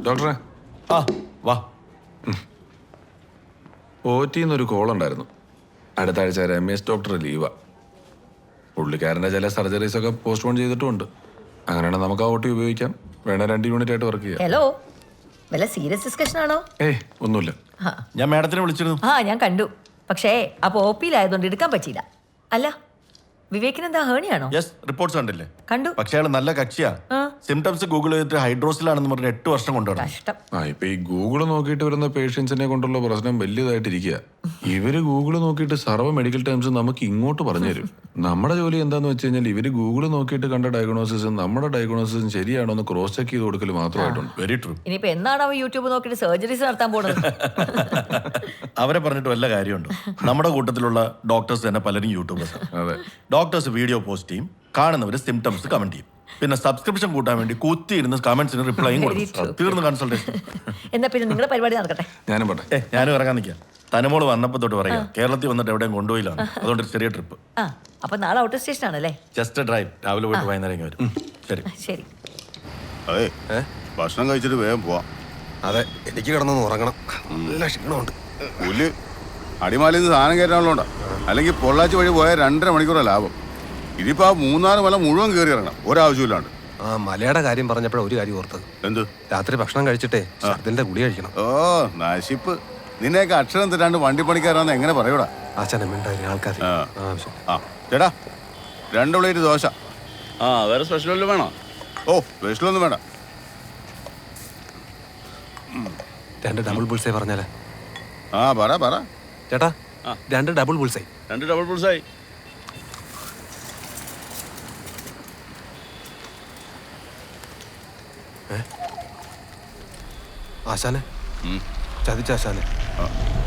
ഡോക്ടറെ ആ വാ. OT-ന്നൊരു കോൾ ഉണ്ടായിരുന്നു. അടുത്ത ആഴ്ച രമേശ് ഡോക്ടർ ലീവാ. പുള്ളിക്കാരൻ്റെ ചില സർജറീസൊക്കെ പോസ്റ്റ്പോൺ ചെയ്തിട്ടുമുണ്ട്. അങ്ങനെയാണെങ്കിൽ നമുക്ക് ആ OT ഉപയോഗിക്കാം. വേണേ 2 യൂണിറ്റ് ആയിട്ട് വർക്ക് ചെയ്യാം. ഹലോ, വല്ല സീരിയസ് ഡിസ്കഷൻ ആണോ? ഒന്നുമില്ല. ഞാൻ മാഡത്തിനെ വിളിച്ചിരുന്നു. ഞാൻ കണ്ടു. പക്ഷേ അപ്പോൾ OP-യിലായതുകൊണ്ട് എടുക്കാൻ പറ്റിയില്ല. അല്ല, വിവേകിന് എന്താ ഹേണിയാണോ? യെസ്, റിപ്പോർട്ട്സ് കണ്ടില്ലേ? കണ്ടു. പക്ഷേ അയാൾ നല്ല കക്ഷിയാ. സിംറ്റംസ് ഗൂഗിൾ ചെയ്തിട്ട് ഹൈഡ്രോസിലാണെന്ന് പറഞ്ഞ് 8 വർഷം കൊണ്ടുവരണം. കഷ്ടം. ഇപ്പൊ ഈ ഗൂഗിള് നോക്കിയിട്ട് വരുന്ന പേഷ്യൻസിനെ കൊണ്ടുള്ള പ്രശ്നം വലിയതായിട്ടിരിക്കുക. ഇവര് ഗൂഗിള് നോക്കിയിട്ട് സർവ്വ മെഡിക്കൽ ടേംസ് നമുക്ക് ഇങ്ങോട്ട് പറഞ്ഞു തരും. നമ്മുടെ ജോലി എന്താന്ന് വെച്ച് കഴിഞ്ഞാൽ ഇവര് ഗൂഗിള് നോക്കിയിട്ട് കണ്ട ഡയഗ്നോസിസും നമ്മുടെ ഡയഗ്നോസിസും ശരിയാണോ എന്ന് ക്രോസ് ചെക്ക് ചെയ്ത് കൊടുക്കൽ മാത്രമായിട്ടുണ്ട്. Very true. ഇനിയിപ്പോ എന്നാണ് അവ യൂട്യൂബ് നോക്കിയിട്ട് സർജറീസ് നടത്താൻ പോകുന്നത്? അവരെ പറഞ്ഞിട്ട് വല്ല കാര്യമുണ്ടോ? നമ്മുടെ കൂട്ടത്തിലുള്ള ഡോക്ടേഴ്സ് തന്നെ പലരും യൂട്യൂബേഴ്സ്. അതെ, ഡോക്ടേഴ്സ് വീഡിയോ പോസ്റ്റ് ചെയ്യും, കാണുന്നവര് സിംറ്റംസ് കമന്റ് ചെയ്യും. പിന്നെ സബ്സ്ക്രിപ്ഷൻ കൂട്ടാൻ വേണ്ടി കുത്തിയിരുന്ന് കമന്റ്സിന് റിപ്ലൈയും കൊടുക്കും. തീർന്നു കൺസൾട്ടേഷൻ. എന്നാ പിന്നെ നിങ്ങളുടെ പരിപാടി നടക്കട്ടെ. ഞാനും പോട്ടെ. ഞാനും ഇറങ്ങാൻ നിൽക്കാം. തനുമോള് വന്നപ്പോ തൊട്ട് പറയാം കേരളത്തിൽ വന്നിട്ട് എവിടെയും കൊണ്ടുപോയില്ലാണ്. അതുകൊണ്ട് ഒരു ചെറിയ ട്രിപ്പ്. അപ്പൊ നാളെ ഔട്ട് സ്റ്റേഷൻ ആണല്ലേ? Just drive. രാവിലെ പോയിട്ട് വൈകുന്നേരം വരും. ശരി ശരി. അതെ, ഭക്ഷണം കഴിച്ചിട്ട് വേഗം പോവാം. അതെ, എനിക്ക് കിടന്നൊന്ന് ഉറങ്ങണം. നല്ല ക്ഷീണമുണ്ട്. പുല്ല് അടിമാലിൽ നിന്ന് സാധനം കയറ്റാനുള്ളതുകൊണ്ടാ. അല്ലെങ്കിൽ പൊള്ളാച്ചി വഴി പോയാൽ 2.5 മണിക്കൂറാണ് ലാഭം. ഇതിപ്പോ ആ 3-4 മല മുഴുവൻ കയറി ഇറങ്ങണം, ഒരാവശ്യമില്ലാണ്ട്. മലയുടെ കാര്യം പറഞ്ഞപ്പോഴാണ് ഒരു കാര്യം ഓർത്തത്. എന്ത്? രാത്രി ഭക്ഷണം കഴിച്ചിട്ടേ ഛർദിന്റെ ഗുളി കഴിക്കണം. ഓ നശിപ്പ്. നിന്നെയൊക്കെ അക്ഷരം തെറ്റാണ്ട് വണ്ടി പണിക്കാരാന്ന് എങ്ങനെ പറയൂടാ? ആശാനുണ്ടായിരുന്നു ആൾക്കാർ. ചേട്ടാ 2 പ്ലേറ്റ് ദോശ. വേറെ സ്പെഷ്യൽ വല്ലതും വേണോ? ഓ സ്പെഷ്യലൊന്നും വേണ്ട. 2 ഡബിൾ ബുൾസൈ പറഞ്ഞാലേ? പറ ചേട്ടാ, 2 ഡബിൾ ബുൾസൈ. 2 ഡബിൾ പുൾസായി. ആശാനെ ചതിച്ച ആശാനെ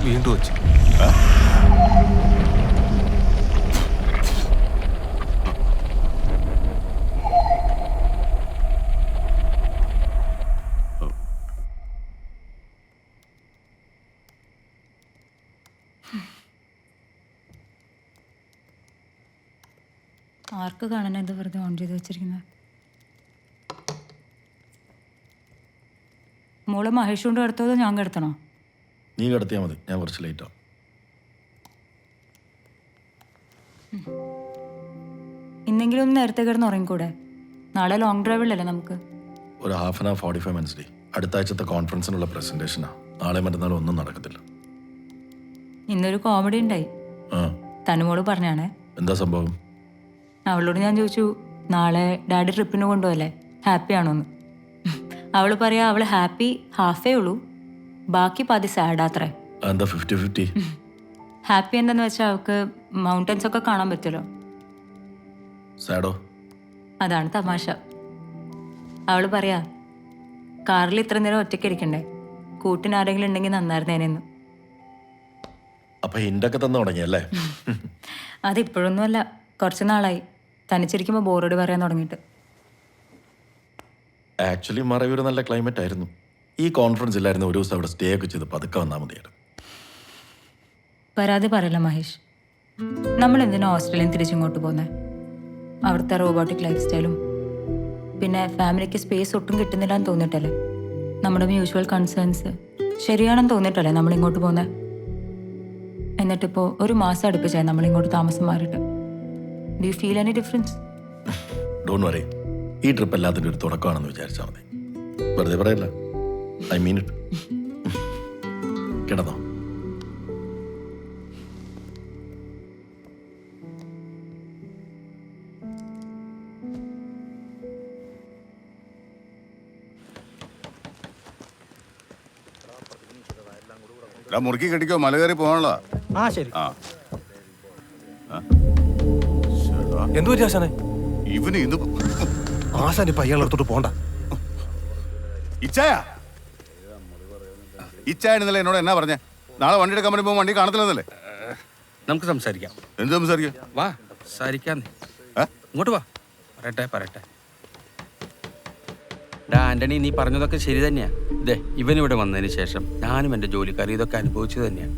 വീണ്ടും വെച്ച്. ആർക്ക് കാണാൻ ഇത് വെറുതെ ഓൺ ചെയ്ത് വെച്ചിരിക്കുന്നത്? മോള് മഹേഷ് കൊണ്ട് കിടത്തോ ഞാൻ കിടത്തണോ? നീ കിടത്തിയാൽ മതി, ഞാൻ കുറച്ച് ലേറ്റ് ആവും. ഇന്നെങ്കിലും ഒന്ന് നേരത്തെ കിടന്ന് ഉറങ്ങിക്കൂടെ? നാളെ ലോങ് ഡ്രൈവിലല്ലേ നമുക്ക്? ഒരു 1/2 hour 45 minutes. അടുത്ത ആഴ്ചത്തെ കോൺഫറൻസിനുള്ള പ്രസന്റേഷനാ. നാളെ മറ്റന്നാളും ഒന്നും നടക്കത്തില്ല. ഇന്നൊരു കോമഡി ഉണ്ടായി. തനുമോള് പറഞ്ഞാണേ. എന്താ സംഭവം? അവളോട് ഞാൻ ചോദിച്ചു, നാളെ ഡാഡി ട്രിപ്പിന് കൊണ്ടുപോകല്ലേ, ഹാപ്പി ആണോന്ന്. അവള് പറയാ അവള് ഹാപ്പി ഹാഫേ ഉള്ളൂ, ബാക്കി പാതി സാഡാത്രേ. എന്താ 50-50? ഹാപ്പി എന്താന്ന് വെച്ചാൽ അവൾക്ക് മൗണ്ടൻസ് ഒക്കെ കാണാൻ പറ്റുമല്ലോ. സാഡോ? അതാണ് തമാശ. അവള് പറയാ കാറിൽ ഇത്ര നേരം ഒറ്റയ്ക്ക് ഇരിക്കണ്ടേ, കൂട്ടിന് ആരെങ്കിലും ഉണ്ടെങ്കിൽ നന്നായിരുന്നേനെന്ന്. അപ്പൊ ഹിന്റൊക്കെ തന്നു തുടങ്ങിയല്ലേ? അതിപ്പോഴൊന്നുമല്ല, കുറച്ച് നാളായി തനിച്ചിരിക്കുമ്പോൾ ബോറോട് പറയാൻ തുടങ്ങിയിട്ട്. ആക്ച്വലി മറയൂർ നല്ല ക്ലൈമറ്റ് ആയിരുന്നു. ഈ കോൺഫറൻസ് ഇല്ലായിരുന്നു, ഒരു ദിവസം അവിടെ സ്റ്റേ ഒക്കെ ചെയ്ത് പതുക്കെ വന്നാൽ മതിയായിരുന്നു. പരാതി പറയല്ല മഹേഷ്. നമ്മൾ എന്തിനാ ഓസ്ട്രേലിയൻ തിരിച്ചിങ്ങോട്ട് പോകുന്നത്? അവിടുത്തെ റോബോട്ടിക് ലൈഫ് സ്റ്റൈലും പിന്നെ ഫാമിലിക്ക് സ്പേസ് ഒട്ടും കിട്ടുന്നില്ല എന്ന് തോന്നിയിട്ടല്ലേ? നമ്മുടെ മ്യൂച്വൽ കൺസേൺസ് ശരിയാണെന്ന് തോന്നിയിട്ടല്ലേ നമ്മളിങ്ങോട്ട് പോകുന്നത്? എന്നിട്ടിപ്പോൾ 1 മാസം അടുപ്പിച്ചായി നമ്മളിങ്ങോട്ട് താമസം മാറിയിട്ട്. Do you feel any difference? Don't worry, ഈ ട്രിപ്പ് എല്ലാത്തിൻ്റെ ഒരു തുടക്കമാണെന്ന് വിചാരിച്ചാൽ മതി. വെറുതെ പറയല്ല, ഐ മീൻ ഇറ്റ്. കിടന്നോ? മുറുക്കി കെട്ടിക്കോ, മല കയറി പോകാനുള്ള. ശരി. എന്തു പറ്റി ആശാനെ? ഇവന് ഇത് ആശാൻ ഇപ്പൊ അയാളെടുത്തോട്ട് പോണ്ട. ഇച്ചായ ഇന്നലെ എന്നോട് എന്നാ പറഞ്ഞേ? നാളെ വണ്ടി എടുക്കാൻ വേണ്ടി പോകുമ്പോൾ വണ്ടി കാണത്തില്ലെന്നല്ലേ? നമുക്ക് സംസാരിക്കാം. എന്ത് സംസാരിക്കാം? വാ സംസാരിക്കാന്ന്. ഇങ്ങോട്ട് വാ, പറയട്ടെ. ആന്റണി, നീ പറഞ്ഞതൊക്കെ ശരി തന്നെയാ. ഇതേ ഇവനിവിടെ വന്നതിന് ശേഷം ഞാനും എൻ്റെ ജോലിക്കാർ ഇതൊക്കെ അനുഭവിച്ചത് തന്നെയാണ്.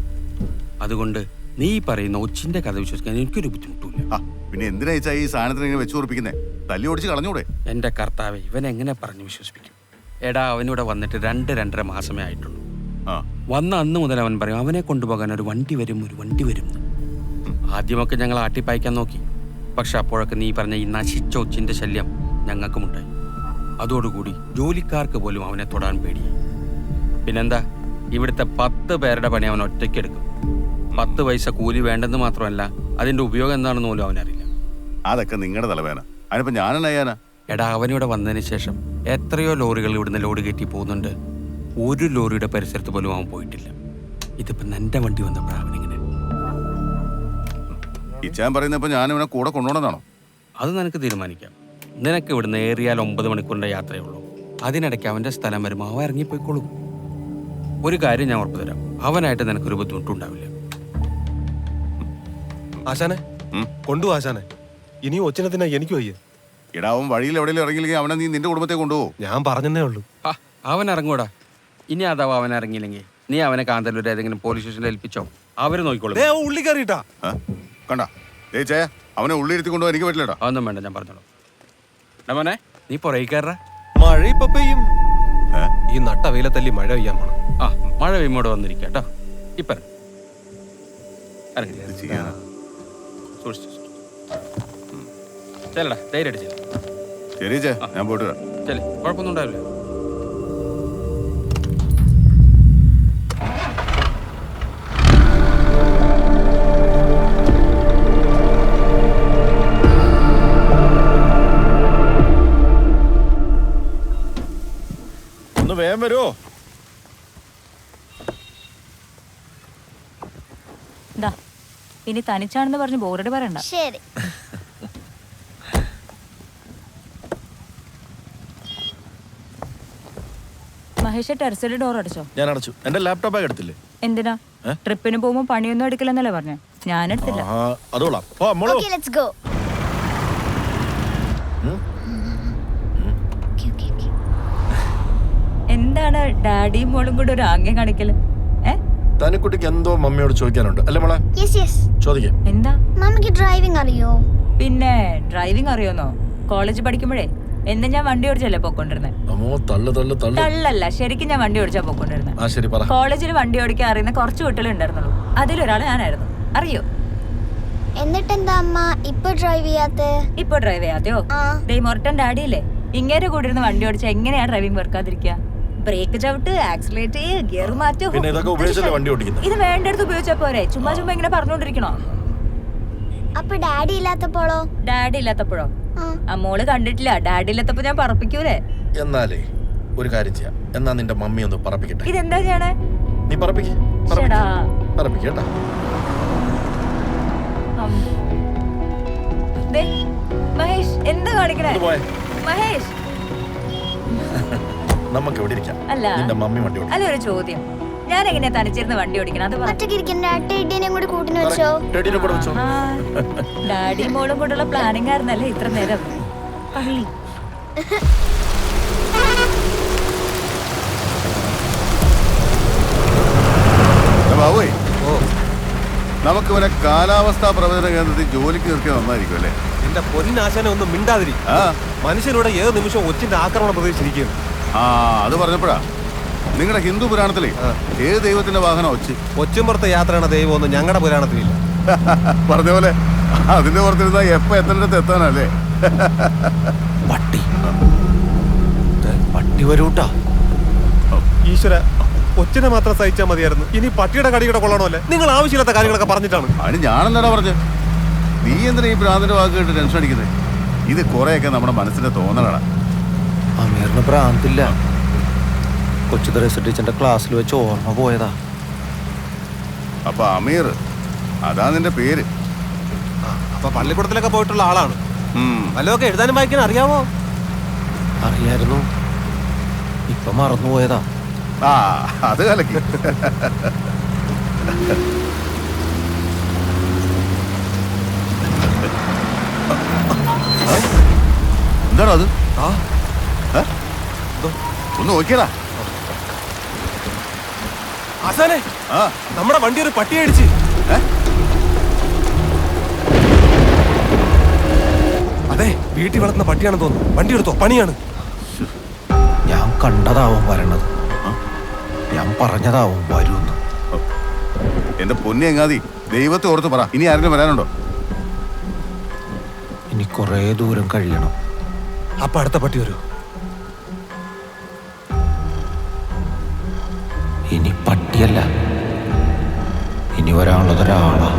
അതുകൊണ്ട് നീ പറയുന്ന ഒച്ചിന്റെ കഥ വിശ്വസിക്കാൻ എനിക്കൊരു ബുദ്ധിമുട്ടില്ല. പിന്നെ എന്തിനാ ഈ സാധനത്തിന് ഇങ്ങനെ വെച്ചു ഉറപ്പിക്കുന്നേ? തല്ലി ഓടിച്ച് കളഞ്ഞൂടെ? എൻ്റെ കർത്താവെ, ഇവൻ എങ്ങനെ പറഞ്ഞു വിശ്വസിപ്പിക്കും? എടാ അവനിവിടെ വന്നിട്ട് 2-2.5 മാസമേ ആയിട്ടുള്ളൂ. ആ വന്ന അന്ന് മുതൽ അവൻ പറയും അവനെ കൊണ്ടുപോകാൻ ഒരു വണ്ടി വരും എന്ന്. ആദ്യമൊക്കെ ഞങ്ങൾ ആട്ടിപ്പായിക്കാൻ നോക്കി. പക്ഷെ അപ്പോഴൊക്കെ നീ പറഞ്ഞ ഈ നശിച്ച ഒച്ചിന്റെ ശല്യം ഞങ്ങൾക്കുമുണ്ടായി. അതോടുകൂടി ജോലിക്കാർക്ക് പോലും അവനെ തൊടാൻ പേടിയായി. പിന്നെന്താ, ഇവിടുത്തെ 10 പേരുടെ പണി അവൻ ഒറ്റയ്ക്കെടുക്കും. 10 പൈസ കൂലി വേണ്ടെന്ന് മാത്രമല്ല, അതിന്റെ ഉപയോഗം എന്താണെന്ന് പോലും അവനറിയില്ല. അതൊക്കെ നിങ്ങളുടെ തലവേന. അതിനിപ്പോ ഞാനെന്നയ്യാനാ? എടാ അവനിവിടെ വന്നതിന് ശേഷം എത്രയോ ലോറികൾ ഇവിടുന്ന് ലോഡ് കയറ്റി പോകുന്നുണ്ട്. ഒരു ലോറിയുടെ പരിസരത്ത് പോലും അവൻ പോയിട്ടില്ല. ഇതിപ്പോ നിന്റെ വണ്ടി വന്നപ്പോഴാണ് അവനിങ്ങനെ. ഇച്ചാൻ പറയുന്നപ്പോ ഞാനിവനെ കൂടെ കൊണ്ടുപോകണമെന്നാണോ? അത് നിനക്ക് തീരുമാനിക്കാം. നിനക്ക് ഇവിടുന്ന് ഏറിയാൽ 9 മണിക്കൂറിന്റെ യാത്രയേ ഉള്ളൂ. അതിനിടയ്ക്ക് അവന്റെ സ്ഥലം വരുമ്പോൾ അവൻ ഇറങ്ങിപ്പോയിക്കോളും. ഒരു കാര്യം ഞാൻ ഉറപ്പു തരാം, അവനായിട്ട് നിനക്കൊരു ബുദ്ധിമുട്ടുണ്ടാവില്ല. ആശാനെ കൊണ്ടു ആശാനെ. ഇനി ഒച്ചിനത്തിനാ എനിക്ക് വയ്യ. എടാ അവൻ വഴിയിൽ എവിടെയെങ്കിലും ഇറങ്ങിയില്ലെങ്കിൽ അവനെ നീ നിന്റെ കുടുംബത്തെ കൊണ്ടുപോകും. ഞാൻ പറഞ്ഞതേ ഉള്ളൂ. അവൻ ഇറങ്ങൂടാ. ഇനി അഥവാ അവൻ ഇറങ്ങിയില്ലെങ്കിൽ നീ അവനെ കാന്തല്ലൂർ ഏതെങ്കിലും പോലീസ് സ്റ്റേഷനിൽ ഏൽപ്പിച്ചോ, അവര് നോക്കിക്കോളും. ഉള്ളി കയറിയിട്ടാ കണ്ട ചേ അവനെ ഉള്ളി ഇരുത്തി കൊണ്ടുപോകാൻ എനിക്ക് പറ്റില്ലടാ. അതൊന്നും വേണ്ട, ഞാൻ പറഞ്ഞോളൂ. മോനെ നീ പുറകെ കയറാ. മഴ ഇപ്പൊ പെയ്യും. ഈ നട്ട വെയിലത്തല്ലി മഴ പെയ്യാൻ പോണം. മഴ പെയ്യുമ്പോടെ വന്നിരിക്കുക കേട്ടോ. ഇപ്പം ഇത് ചെയ്യാനാ? ചെല്ലടാ, ധൈര്യമായിട്ട് ചെല്ല. ശരി ചേ, ഞാൻ പോയിട്ട് വരാം. ചെല്ലേ, കുഴപ്പമൊന്നും ഉണ്ടാവില്ല. ഒന്ന് വേഗം വരുമോ? ഇനി തനിച്ചാണെന്ന് പറഞ്ഞ് ബോറടി പറയണ്ട. ശരി. മഹേഷ് ടെറസിലെ ഡോർ അടച്ചോ? ഞാൻ അടച്ചു. എന്റെ ലാപ്ടോപ്പ് ബാഗ് എടുത്തില്ലേ? എന്തിനാ? ട്രിപ്പിന് പോകുമ്പോ പണിയൊന്നും എടുക്കില്ലെന്നല്ലേ പറഞ്ഞേ? ഞാനെടുത്തില്ല. അതോളാം. Okay, let's go. എന്താണ് ഡാഡിയും മോളും കൂടെ ഒരു ആംഗ്യം കാണിക്കല്? തനിക്കുട്ടിക്ക് എന്തോ മമ്മിയോട് ചോദിക്കാനുണ്ട് അല്ലേ മോളെ? Yes, yes. ചോദിക്കാം. എന്താ? മമ്മിക്ക് ഡ്രൈവിംഗ് അറിയോ? പിന്നെ ഡ്രൈവിംഗ് അറിയോന്നോ? കോളേജ് പഠിക്കുമ്പോഴേ എന്നും ഞാൻ വണ്ടി ഓടിച്ചല്ലേ പോയിക്കൊണ്ടിരുന്നേ. തള്ളല്ല, ശരിക്കും ഞാൻ വണ്ടി ഓടിച്ചാ പോയിക്കൊണ്ടിരുന്നത്. കോളേജിൽ വണ്ടി ഓടിക്കാൻ അറിയുന്ന കുറച്ച് കുട്ടികൾ ഉണ്ടായിരുന്നുള്ളൂ. അതിലൊരാള് ഞാനായിരുന്നു. അറിയോ? എന്നിട്ടെന്താ അമ്മ ഇപ്പൊ ഡ്രൈവ് ചെയ്യാത്തെ? ഇപ്പൊ ഡ്രൈവ് ചെയ്യാതെയോ? മൊറട്ടൻ ഡാഡിയില്ലേ, ഇങ്ങേരെ കൂടി ഇരുന്ന് വണ്ടി ഓടിച്ചാ എങ്ങനെയാ ഡ്രൈവിംഗ് വെറുക്കാതിരിക്കുക? ബ്രേക്ക് ചവിട്ട്, ആക്സിലേറ്റ്, ഗിയർ മാറ്റൂ. ഇത് വേണ്ടടുത്ത് ഉപയോഗിച്ചാ പോരെ, ചുമ്മാ ഇങ്ങനെ പറഞ്ഞോണ്ടിരിക്കണോ? അപ്പൊ ഡാഡി ഇല്ലാത്തപ്പോഴോ? ഡാഡി ഇല്ലാത്തപ്പോഴോ? മോള് കണ്ടിട്ടില്ല, ഡാഡി ഇല്ലാത്തപ്പോ ഞാൻ പറപ്പിക്കൂലേ. എന്നാലേ ഒരു കാര്യം ചെയ്യാം. എന്നാ നിന്റെ മമ്മി ഒന്ന് പറപ്പിക്കട്ടെ. ഇതെന്താ ചെയ്യണേ? നീ പറപ്പിക്കേ പറപ്പിക്കേട്ടാ. മഹേഷ് എന്താ കാണിക്കണേ? മഹേഷ് നമുക്ക് എവിടെ ഇരിക്കാം? അല്ല നിന്റെ മമ്മി വണ്ടി ഓടിക്കും. അല്ല, ഒരു ചോദ്യം, ഞാൻ എങ്ങനെയാ തനിച്ചിരുന്ന് വണ്ടി ഓടിക്കണം? അത് വെച്ചോ. ഡാഡി മോളും കൂടെയുള്ള പ്ലാനിങ് ആയിരുന്നല്ലേ ഇത്ര നേരം? പള്ളി ബാബുവേ, നമുക്ക് ഇവനെ കാലാവസ്ഥാ പ്രവചന കേന്ദ്രത്തിൽ ജോലിക്ക് നിർത്തിയാൽ നന്നായിരിക്കും അല്ലേ? എന്റെ പൊന്നാശാനെ ഒന്നും മിണ്ടാതിരി. മനുഷ്യനോട് ഏത് നിമിഷം ഒച്ചിന്റെ ആക്രമണം പ്രതീക്ഷിച്ചിരിക്കുന്നു. അത് പറഞ്ഞപ്പോഴാ നിങ്ങളുടെ ഹിന്ദു പുരാണത്തിലെ ഏത് ദൈവത്തിന്റെ വാഹനം ഒച്ചും പുറത്തെ യാത്രയാണ് ദൈവമൊന്നും ഞങ്ങളുടെ പുരാണത്തിലില്ല. പറഞ്ഞ പോലെ അതിന്റെ പുറത്തിരുന്ന എപ്പോ എത്തേണ്ടത് എത്താനല്ലേ? പട്ടി വരൂട്ടാ. ഈശ്വര, ഒച്ചിനെ മാത്രം സഹിച്ചാൽ മതിയായിരുന്നു. ഇനി പട്ടിയുടെ കടിയുടെ കൊള്ളണമല്ലേ? നിങ്ങൾ ആവശ്യമില്ലാത്ത കാര്യങ്ങളൊക്കെ പറഞ്ഞിട്ടാണ്. അതിന് ഞാനെന്താടാ പറഞ്ഞത്? നീ എന്തിനാ ഈ ഭ്രാന്തിന്റെ വാക്ക് കേട്ട് ടെൻഷൻ അടിക്കുന്നത്? ഇത് കുറെയൊക്കെ നമ്മുടെ മനസ്സിന്റെ തോന്നലാണ്. അമീറിന് ഭ്രാന്തില്ല. കൊച്ചു ത്രേസ ടീച്ചറിന്റെ ക്ലാസ്സിൽ വെച്ച് ഓർമ്മ പോയതാ. അപ്പൊ അമീർ, അതാ നിന്റെ പേര്? അപ്പൊ പള്ളിക്കൂടത്തിലൊക്കെ പോയിട്ടുള്ള ആളാണ്. വല്ലതൊക്കെ എഴുതാനും വായിക്കാനും അറിയാമോ? അറിയായിരുന്നു, ഇപ്പൊ മറന്നുപോയതാ. അത് കലക്കി. എന്താണോ അത്? ഒന്ന് നോക്കിയടാ. ആസാനെ, നമ്മുടെ വണ്ടി ഒരു പട്ടി അടിച്ച്. അതെ, വീട്ടിൽ വളർത്തുന്ന പട്ടിയാണെന്ന് തോന്നുന്നു. വണ്ടി എടുത്തോ, പണിയാണ്. ഞാൻ കണ്ടതാവും വരണത്. ഞാൻ പറഞ്ഞതാവും വരുമെന്ന്. എന്റെ പൊന്നെ എങ്ങാതി, ദൈവത്തെ ഓർത്ത് പറ, ഇനി ആരെങ്കിലും വരാനുണ്ടോ? ഇനി കുറേ ദൂരം കഴിയണം. അപ്പൊ അടുത്ത പട്ടി വരൂ. ഇനി പട്ടിയല്ല, ഇനി വരാനുള്ളത് ഒരാളാ.